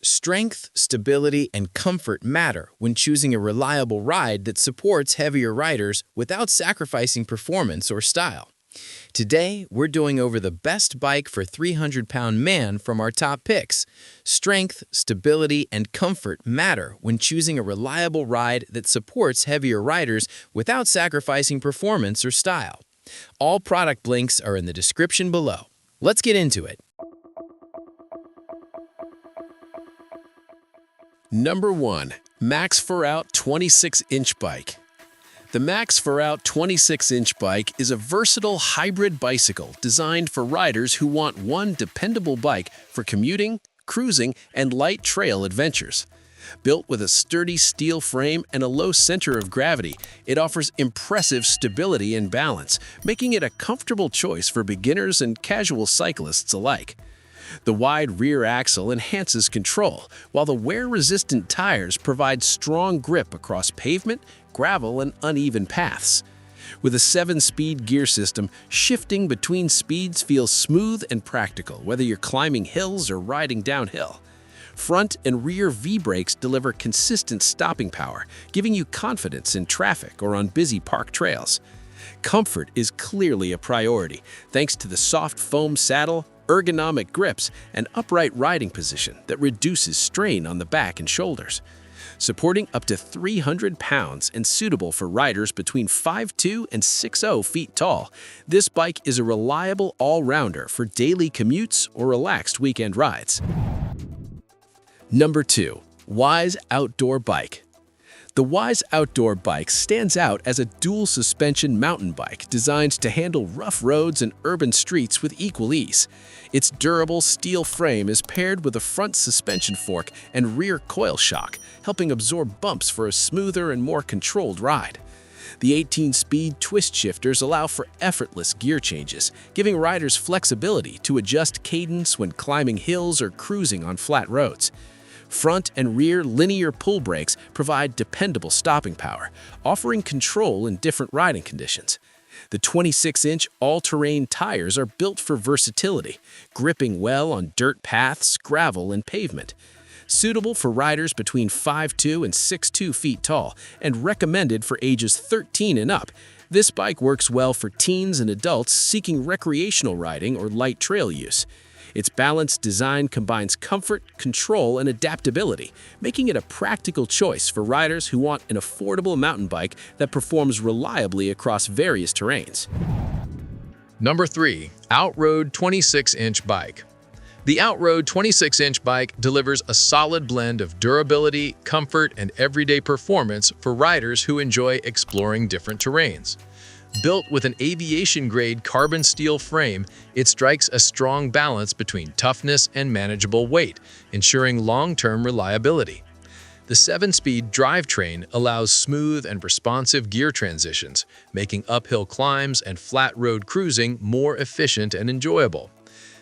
Strength, stability, and comfort matter when choosing a reliable ride that supports heavier riders without sacrificing performance or style. Today, we're going over the best bike for 300-pound man from our top picks. Strength, stability, and comfort matter when choosing a reliable ride that supports heavier riders without sacrificing performance or style. All product links are in the description below. Let's get into it. Number 1. Max 4out 26-inch bike. The Max 4out 26-inch bike is a versatile hybrid bicycle designed for riders who want one dependable bike for commuting, cruising, and light trail adventures. Built with a sturdy steel frame and a low center of gravity, it offers impressive stability and balance, making it a comfortable choice for beginners and casual cyclists alike. The wide rear axle enhances control, while the wear-resistant tires provide strong grip across pavement, gravel, and uneven paths. With a 7-speed gear system, shifting between speeds feels smooth and practical, whether you're climbing hills or riding downhill. Front and rear V-brakes deliver consistent stopping power, giving you confidence in traffic or on busy park trails. Comfort is clearly a priority, thanks to the soft foam saddle, ergonomic grips, and upright riding position that reduces strain on the back and shoulders. Supporting up to 300 pounds and suitable for riders between 5'2" and 6'0" feet tall, this bike is a reliable all-rounder for daily commutes or relaxed weekend rides. Number 2. WEIZE Outdoor Bike. The WEIZE Outdoor Bike stands out as a dual-suspension mountain bike designed to handle rough roads and urban streets with equal ease. Its durable steel frame is paired with a front suspension fork and rear coil shock, helping absorb bumps for a smoother and more controlled ride. The 18-speed twist shifters allow for effortless gear changes, giving riders flexibility to adjust cadence when climbing hills or cruising on flat roads. Front and rear linear pull brakes provide dependable stopping power, offering control in different riding conditions. The 26-inch all-terrain tires are built for versatility, gripping well on dirt paths, gravel, and pavement. Suitable for riders between 5'2" and 6'2" feet tall and recommended for ages 13 and up, this bike works well for teens and adults seeking recreational riding or light trail use. Its balanced design combines comfort, control, and adaptability, making it a practical choice for riders who want an affordable mountain bike that performs reliably across various terrains. Number 3. Outroad 26-inch bike. The Outroad 26-inch bike delivers a solid blend of durability, comfort, and everyday performance for riders who enjoy exploring different terrains. Built with an aviation-grade carbon steel frame, it strikes a strong balance between toughness and manageable weight, ensuring long-term reliability. The 7-speed drivetrain allows smooth and responsive gear transitions, making uphill climbs and flat road cruising more efficient and enjoyable.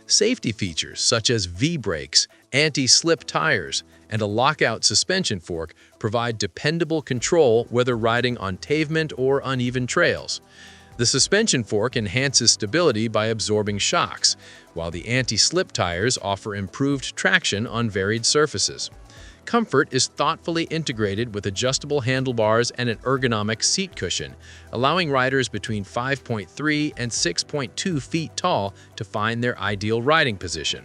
Safety features such as V-brakes, anti-slip tires, and a lockout suspension fork provide dependable control whether riding on pavement or uneven trails. The suspension fork enhances stability by absorbing shocks, while the anti-slip tires offer improved traction on varied surfaces. Comfort is thoughtfully integrated with adjustable handlebars and an ergonomic seat cushion, allowing riders between 5.3 and 6.2 feet tall to find their ideal riding position.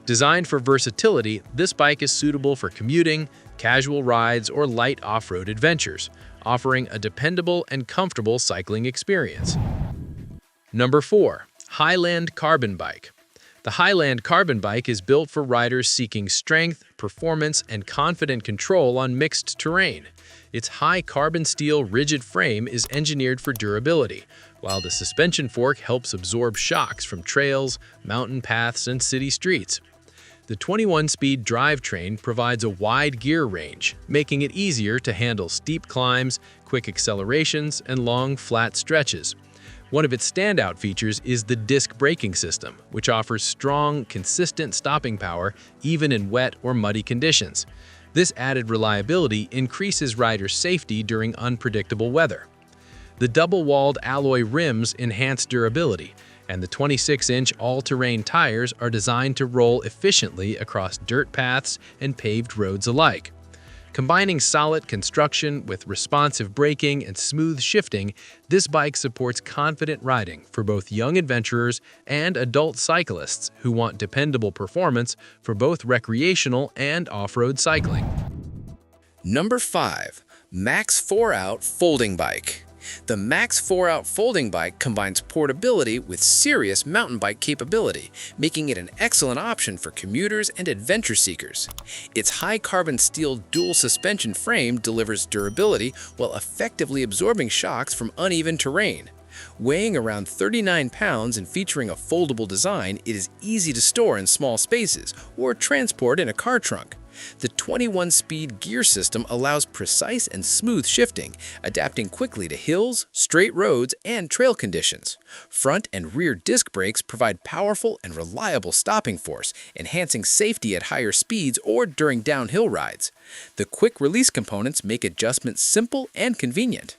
Designed for versatility, this bike is suitable for commuting, casual rides, or light off-road adventures, offering a dependable and comfortable cycling experience. Number 4. HILAND Carbon Bike. The HILAND Carbon Bike is built for riders seeking strength, performance, and confident control on mixed terrain. Its high carbon steel rigid frame is engineered for durability, while the suspension fork helps absorb shocks from trails, mountain paths, and city streets. The 21-speed drivetrain provides a wide gear range, making it easier to handle steep climbs, quick accelerations, and long, flat stretches. One of its standout features is the disc braking system, which offers strong, consistent stopping power even in wet or muddy conditions. This added reliability increases rider safety during unpredictable weather. The double-walled alloy rims enhance durability, and the 26-inch all-terrain tires are designed to roll efficiently across dirt paths and paved roads alike. Combining solid construction with responsive braking and smooth shifting, this bike supports confident riding for both young adventurers and adult cyclists who want dependable performance for both recreational and off-road cycling. Number 5. Max 4-Out Folding Bike. The Max 4-Out Folding Bike combines portability with serious mountain bike capability, making it an excellent option for commuters and adventure seekers. Its high-carbon steel dual suspension frame delivers durability while effectively absorbing shocks from uneven terrain. Weighing around 39 pounds and featuring a foldable design, it is easy to store in small spaces or transport in a car trunk. The 21-speed gear system allows precise and smooth shifting, adapting quickly to hills, straight roads, and trail conditions. Front and rear disc brakes provide powerful and reliable stopping force, enhancing safety at higher speeds or during downhill rides. The quick-release components make adjustments simple and convenient.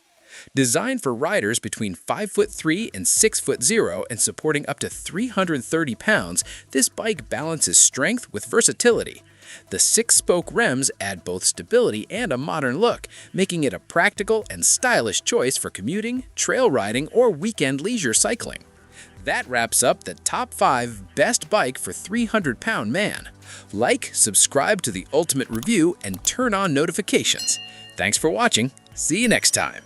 Designed for riders between 5'3" and 6'0" and supporting up to 330 pounds, this bike balances strength with versatility. The 6-spoke rims add both stability and a modern look, making it a practical and stylish choice for commuting, trail riding, or weekend leisure cycling. That wraps up the top 5 best bike for 300-pound man. Like, subscribe to the Ultimate Review, and turn on notifications. Thanks for watching. See you next time.